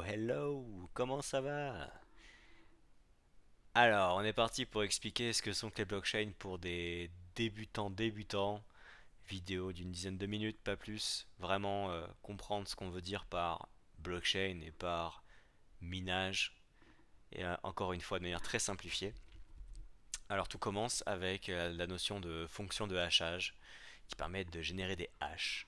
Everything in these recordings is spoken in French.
hello, comment ça va? Alors, on est parti pour expliquer ce que sont que les blockchains pour des débutants, vidéo d'une dizaine de minutes, pas plus. Vraiment comprendre ce qu'on veut dire par blockchain et par minage, et encore une fois de manière très simplifiée. Alors, tout commence avec la notion de fonction de hachage qui permettent de générer des hashes.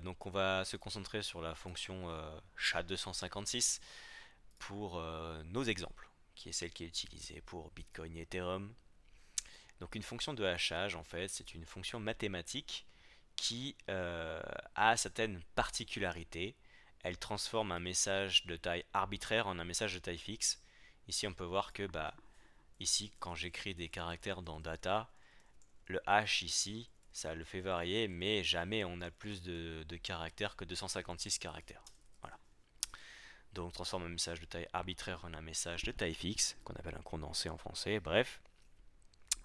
Donc, on va se concentrer sur la fonction SHA-256 pour nos exemples, qui est celle qui est utilisée pour Bitcoin et Ethereum. Donc une fonction de hachage, en fait, c'est une fonction mathématique qui a certaines particularités. Elle transforme un message de taille arbitraire en un message de taille fixe. Ici, on peut voir que, ici, quand j'écris des caractères dans data, le hash ici, ça le fait varier, mais jamais on a plus de caractères que 256 caractères. Voilà. Donc transforme un message de taille arbitraire en un message de taille fixe, qu'on appelle un condensé en français. Bref,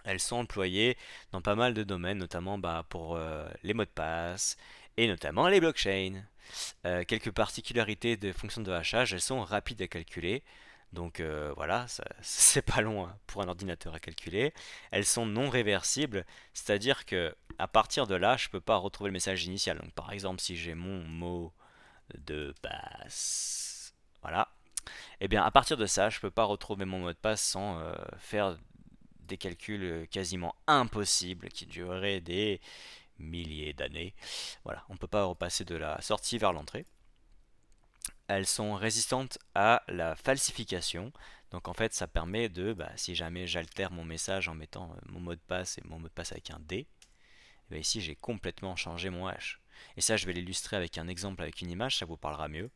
elles sont employées dans pas mal de domaines, notamment pour les mots de passe et notamment les blockchains. Quelques particularités des fonctions de hachage, elles sont rapides à calculer. Donc voilà, c'est pas long pour un ordinateur à calculer. Elles sont non réversibles, c'est-à-dire que à partir de là, je peux pas retrouver le message initial. Donc par exemple, si j'ai mon mot de passe, voilà, et bien à partir de ça, je peux pas retrouver mon mot de passe sans faire des calculs quasiment impossibles qui dureraient des milliers d'années. Voilà, on ne peut pas repasser de la sortie vers l'entrée. Elles sont résistantes à la falsification. Donc en fait, ça permet de, si jamais j'altère mon message en mettant mon mot de passe et mon mot de passe avec un D, et bien ici j'ai complètement changé mon hash. Et ça, je vais l'illustrer avec un exemple, avec une image, ça vous parlera mieux.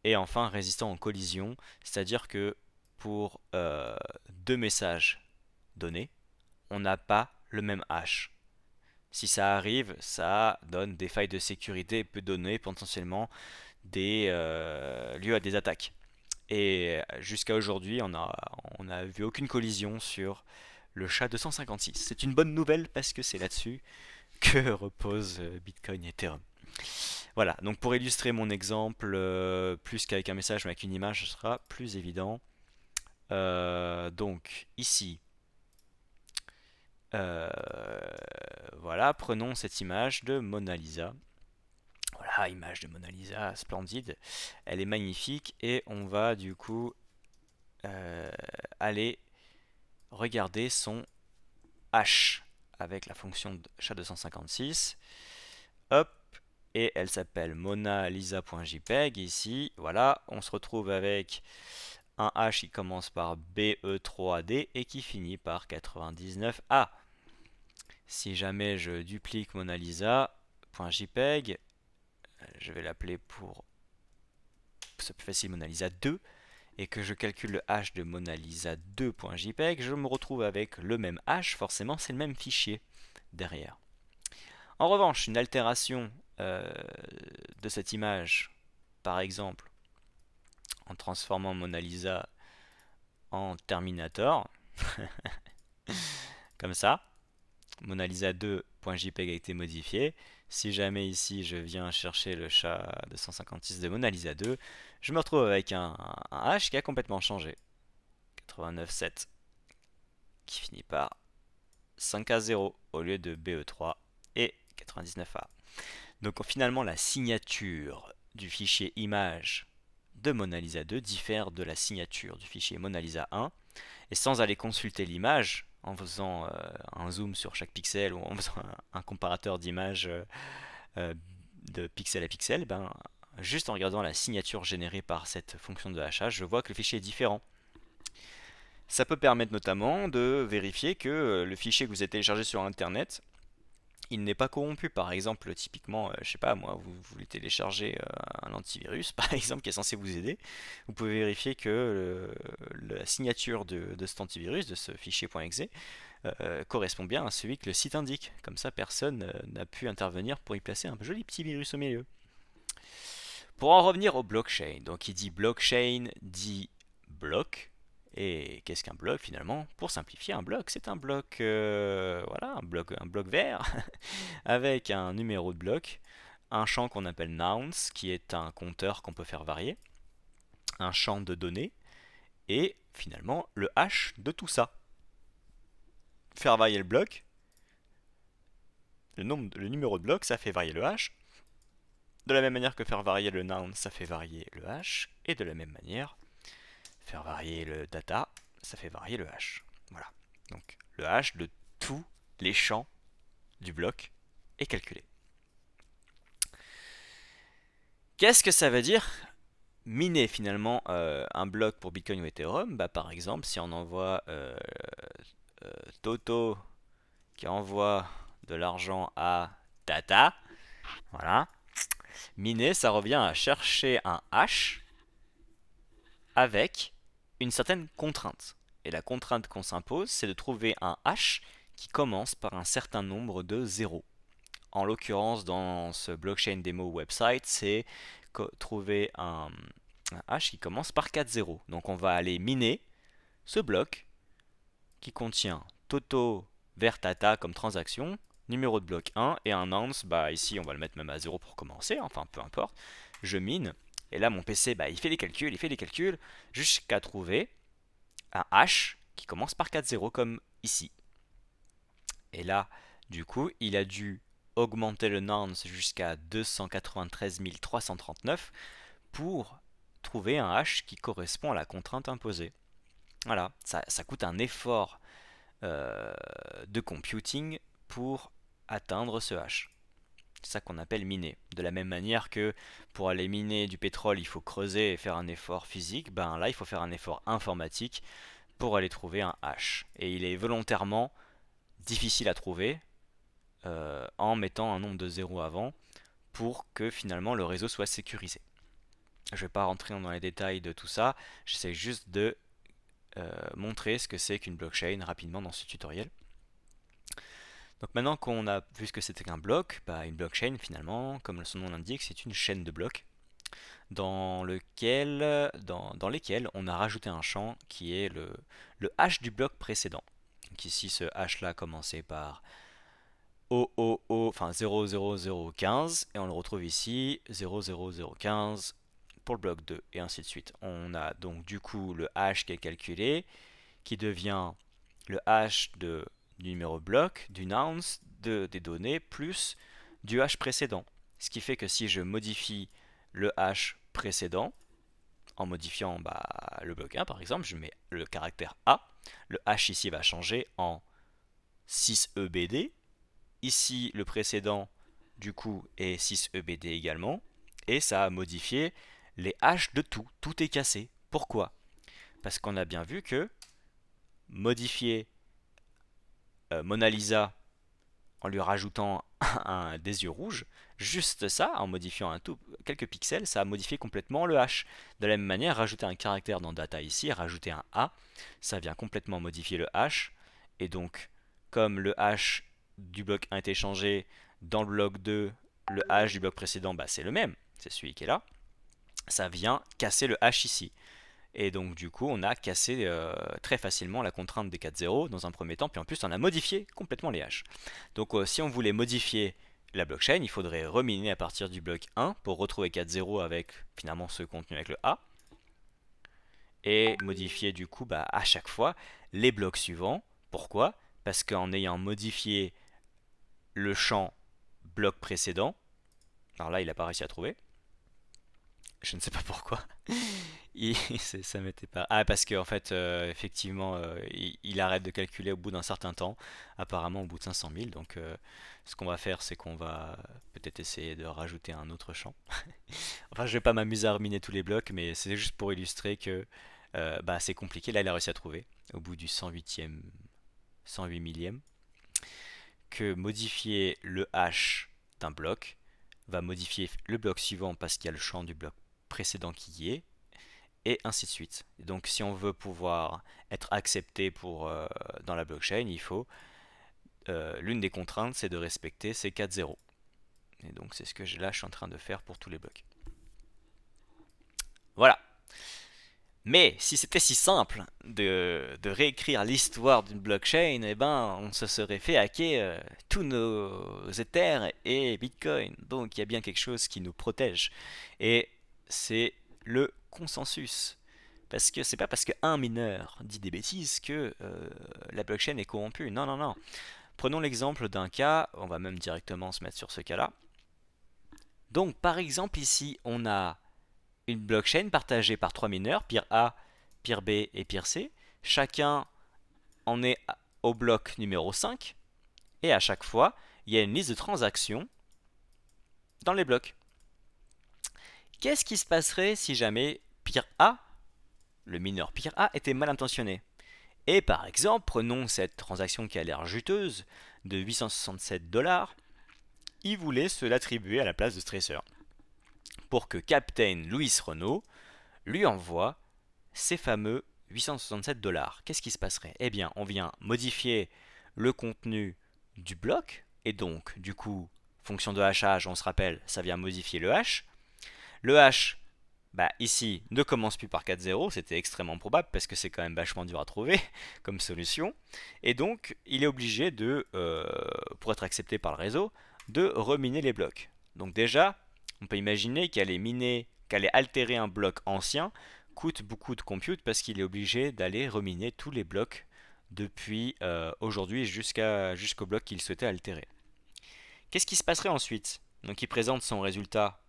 Et enfin, résistant en collision, c'est-à-dire que pour deux messages donnés, on n'a pas le même hash. Si ça arrive, ça donne des failles de sécurité et peut donner potentiellement des lieux à des attaques. Et jusqu'à aujourd'hui, on a vu aucune collision sur le SHA-256. C'est une bonne nouvelle parce que c'est là-dessus que repose Bitcoin et Ethereum. Voilà, donc pour illustrer mon exemple, plus qu'avec un message mais avec une image, ce sera plus évident. Donc ici, euh, voilà, prenons cette image de Mona Lisa. Voilà, image de Mona Lisa, splendide. Elle est magnifique et on va du coup euh, aller regarder son H avec la fonction SHA-256. Hop, et elle s'appelle monalisa.jpg ici. Voilà, on se retrouve avec un H qui commence par BE3D et qui finit par 99A. Si jamais je duplique monalisa.jpg, je vais l'appeler pour c'est plus facile Mona Lisa 2 et que je calcule le hash de Mona Lisa 2.jpg, je me retrouve avec le même hash, forcément c'est le même fichier derrière. En revanche, une altération de cette image, par exemple en transformant Mona Lisa en Terminator, comme ça, Mona Lisa 2.jpg a été modifié. Si jamais ici je viens chercher le chat 256 de Mona Lisa 2, je me retrouve avec un hash qui a complètement changé. 89.7 qui finit par 5A0 au lieu de BE3 et 99A. Donc finalement la signature du fichier image de Mona Lisa 2 diffère de la signature du fichier Mona Lisa 1 et sans aller consulter l'image en faisant un zoom sur chaque pixel ou en faisant un comparateur d'images de pixel à pixel, juste en regardant la signature générée par cette fonction de hachage, je vois que le fichier est différent. Ça peut permettre notamment de vérifier que le fichier que vous avez téléchargé sur internet, il n'est pas corrompu. Par exemple, typiquement, je sais pas moi, vous voulez télécharger un antivirus, par exemple, qui est censé vous aider. Vous pouvez vérifier que la signature de cet antivirus, de ce fichier .exe, correspond bien à celui que le site indique. Comme ça, personne n'a pu intervenir pour y placer un joli petit virus au milieu. Pour en revenir au blockchain, donc il dit blockchain dit bloc. Et qu'est-ce qu'un bloc finalement? Pour simplifier, un bloc, c'est un bloc, voilà, un bloc vert avec un numéro de bloc, un champ qu'on appelle nouns, qui est un compteur qu'on peut faire varier, un champ de données et finalement le hash de tout ça. Faire varier le bloc, le numéro de bloc, ça fait varier le hash. De la même manière que faire varier le noun, ça fait varier le hash. Et de la même manière, faire varier le data, ça fait varier le hash. Voilà. Donc le hash de tous les champs du bloc est calculé. Qu'est-ce que ça veut dire miner finalement un bloc pour Bitcoin ou Ethereum? Bah, par exemple, si on envoie Toto qui envoie de l'argent à Tata, voilà. Miner, ça revient à chercher un hash avec une certaine contrainte. Et la contrainte qu'on s'impose, c'est de trouver un hash qui commence par un certain nombre de zéros. En l'occurrence, dans ce blockchain demo website, c'est trouver un hash qui commence par 4 zéros. Donc on va aller miner ce bloc qui contient Toto vers Tata comme transaction, numéro de bloc 1 et un nonce, bah ici on va le mettre même à 0 pour commencer, enfin peu importe. Je mine, et là mon PC bah, il fait les calculs, jusqu'à trouver un hash qui commence par 4 zéros comme ici. Et là, du coup, il a dû augmenter le nonce jusqu'à 293 339 pour trouver un hash qui correspond à la contrainte imposée. Voilà, ça coûte un effort de computing pour atteindre ce hash. C'est ça qu'on appelle miner. De la même manière que pour aller miner du pétrole, il faut creuser et faire un effort physique, ben là il faut faire un effort informatique pour aller trouver un hash. Et il est volontairement difficile à trouver en mettant un nombre de zéros avant pour que finalement le réseau soit sécurisé. Je ne vais pas rentrer dans les détails de tout ça, j'essaie juste de montrer ce que c'est qu'une blockchain rapidement dans ce tutoriel. Donc maintenant qu'on a vu ce que c'était qu'un bloc, bah une blockchain finalement, comme son nom l'indique, c'est une chaîne de blocs dans lesquels on a rajouté un champ qui est le hash du bloc précédent. Donc ici ce hash là commençait par 00015 et on le retrouve ici 00015 pour le bloc 2 et ainsi de suite. On a donc du coup le hash qui est calculé qui devient le hash du numéro bloc, du nonce, des données, plus du hash précédent. Ce qui fait que si je modifie le hash précédent, en modifiant le bloc 1 par exemple, je mets le caractère A, le hash ici va changer en 6EBD. Ici, le précédent, du coup, est 6EBD également. Et ça a modifié les hash de tout. Tout est cassé. Pourquoi? Parce qu'on a bien vu que modifier Mona Lisa en lui rajoutant des yeux rouges, juste ça, en modifiant quelques pixels, ça a modifié complètement le hash. De la même manière, rajouter un caractère dans data ici, rajouter un A, ça vient complètement modifier le hash. Et donc, comme le hash du bloc 1 est changé, dans le bloc 2, le hash du bloc précédent, c'est le même, c'est celui qui est là, ça vient casser le hash ici. Et donc du coup on a cassé très facilement la contrainte des 4 zéros dans un premier temps, puis en plus on a modifié complètement les hashes. Donc si on voulait modifier la blockchain, il faudrait reminer à partir du bloc 1 pour retrouver 4 zéros avec finalement ce contenu avec le A. Et modifier du coup à chaque fois les blocs suivants. Pourquoi? Parce qu'en ayant modifié le champ bloc précédent, alors là il n'a pas réussi à trouver, je ne sais pas pourquoi. Ça m'était pas. Ah, parce qu'en fait, effectivement, il arrête de calculer au bout d'un certain temps, apparemment au bout de 500 000. Donc, ce qu'on va faire, c'est qu'on va peut-être essayer de rajouter un autre champ. Enfin, je vais pas m'amuser à reminer tous les blocs, mais c'est juste pour illustrer que c'est compliqué. Là, il a réussi à trouver, au bout du 108e, 108 millième, que modifier le hash d'un bloc va modifier le bloc suivant parce qu'il y a le champ du bloc précédent qui y est, et ainsi de suite. Donc si on veut pouvoir être accepté dans la blockchain, il faut l'une des contraintes, c'est de respecter ces 4 zéros. Et donc c'est ce que là je suis en train de faire pour tous les blocs. Voilà. Mais si c'était si simple de réécrire l'histoire d'une blockchain, eh ben on se serait fait hacker tous nos Ethers et Bitcoin. Donc il y a bien quelque chose qui nous protège. Et c'est le consensus. Parce que c'est pas parce qu'un mineur dit des bêtises que la blockchain est corrompue. Non, non, non. Prenons l'exemple d'un cas, on va même directement se mettre sur ce cas-là. Donc par exemple ici, on a une blockchain partagée par trois mineurs, peer A, peer B et peer C. Chacun en est au bloc numéro 5. Et à chaque fois, il y a une liste de transactions dans les blocs. Qu'est-ce qui se passerait si jamais peer A, le mineur peer A, était mal intentionné? Et par exemple, prenons cette transaction qui a l'air juteuse de 867 $. Il voulait se l'attribuer à la place de Stresser pour que Captain Louis Renault lui envoie ces fameux 867 $. Qu'est-ce qui se passerait? Eh bien, on vient modifier le contenu du bloc, et donc, du coup, fonction de hachage, on se rappelle, ça vient modifier le hash. Le hash, bah, ici, ne commence plus par 4.0, c'était extrêmement probable, parce que c'est quand même vachement dur à trouver comme solution. Et donc, il est obligé de, pour être accepté par le réseau, de reminer les blocs. Donc déjà, on peut imaginer qu'aller altérer un bloc ancien coûte beaucoup de compute parce qu'il est obligé d'aller reminer tous les blocs depuis aujourd'hui jusqu'au bloc qu'il souhaitait altérer. Qu'est-ce qui se passerait ensuite? Donc il présente son résultat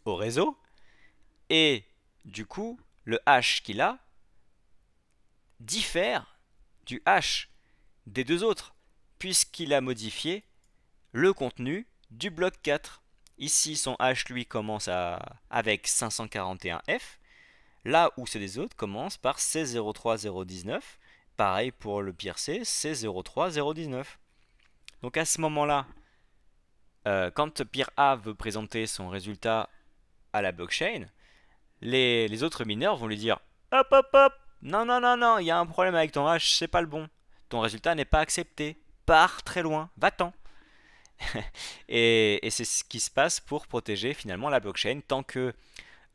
au réseau et du coup le hash qu'il a diffère du hash des deux autres puisqu'il a modifié le contenu du bloc 4. Ici son hash lui commence avec 541F. Là où c'est des autres commencent par C03019. Pareil pour le peer C, C03019. Donc à ce moment-là, quand peer A veut présenter son résultat à la blockchain, les autres mineurs vont lui dire hop hop hop, non non non non, il y a un problème avec ton hash, c'est pas le bon. Ton résultat n'est pas accepté. Pars très loin, va-t'en. Et c'est ce qui se passe pour protéger finalement la blockchain tant que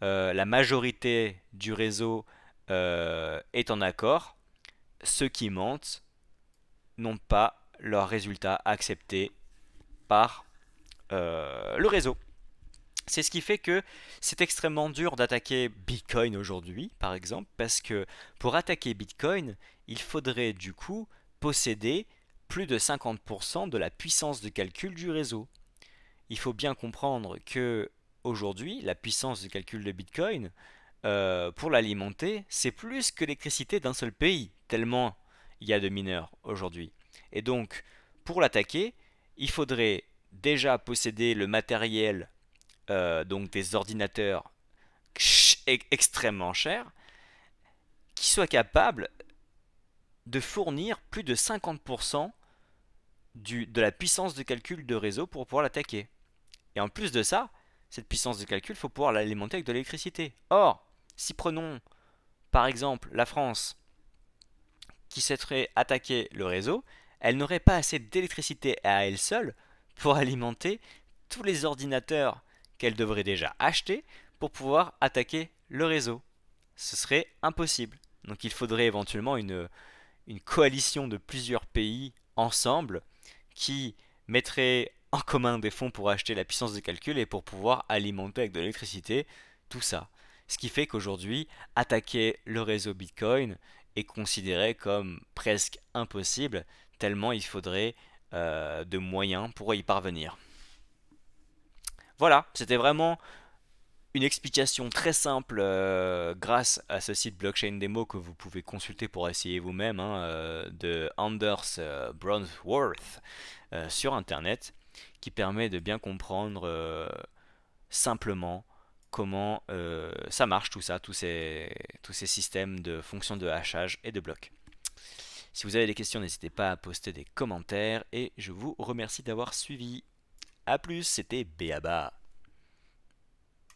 la majorité du réseau est en accord, ceux qui mentent n'ont pas leurs résultats acceptés par le réseau. C'est ce qui fait que c'est extrêmement dur d'attaquer Bitcoin aujourd'hui, par exemple, parce que pour attaquer Bitcoin, il faudrait du coup posséder plus de 50% de la puissance de calcul du réseau. Il faut bien comprendre que aujourd'hui, la puissance de calcul de Bitcoin, pour l'alimenter, c'est plus que l'électricité d'un seul pays, tellement il y a de mineurs aujourd'hui. Et donc, pour l'attaquer, il faudrait déjà posséder le matériel, donc des ordinateurs extrêmement chers, qui soient capables de fournir plus de 50% de la puissance de calcul de réseau pour pouvoir l'attaquer. Et en plus de ça, cette puissance de calcul, il faut pouvoir l'alimenter avec de l'électricité. Or, si prenons par exemple la France qui souhaiterait attaquer le réseau, elle n'aurait pas assez d'électricité à elle seule pour alimenter tous les ordinateurs qu'elle devrait déjà acheter pour pouvoir attaquer le réseau. Ce serait impossible. Donc il faudrait éventuellement une coalition de plusieurs pays ensemble qui mettrait en commun des fonds pour acheter la puissance de calcul et pour pouvoir alimenter avec de l'électricité tout ça. Ce qui fait qu'aujourd'hui, attaquer le réseau Bitcoin est considéré comme presque impossible, tellement il faudrait de moyens pour y parvenir. Voilà, c'était vraiment une explication très simple grâce à ce site Blockchain Demo que vous pouvez consulter pour essayer vous-même, hein, de Anders Bronsworth sur Internet, qui permet de bien comprendre simplement comment ça marche tout ça, tous ces systèmes de fonctions de hachage et de blocs. Si vous avez des questions, n'hésitez pas à poster des commentaires et je vous remercie d'avoir suivi. A plus, c'était Béaba.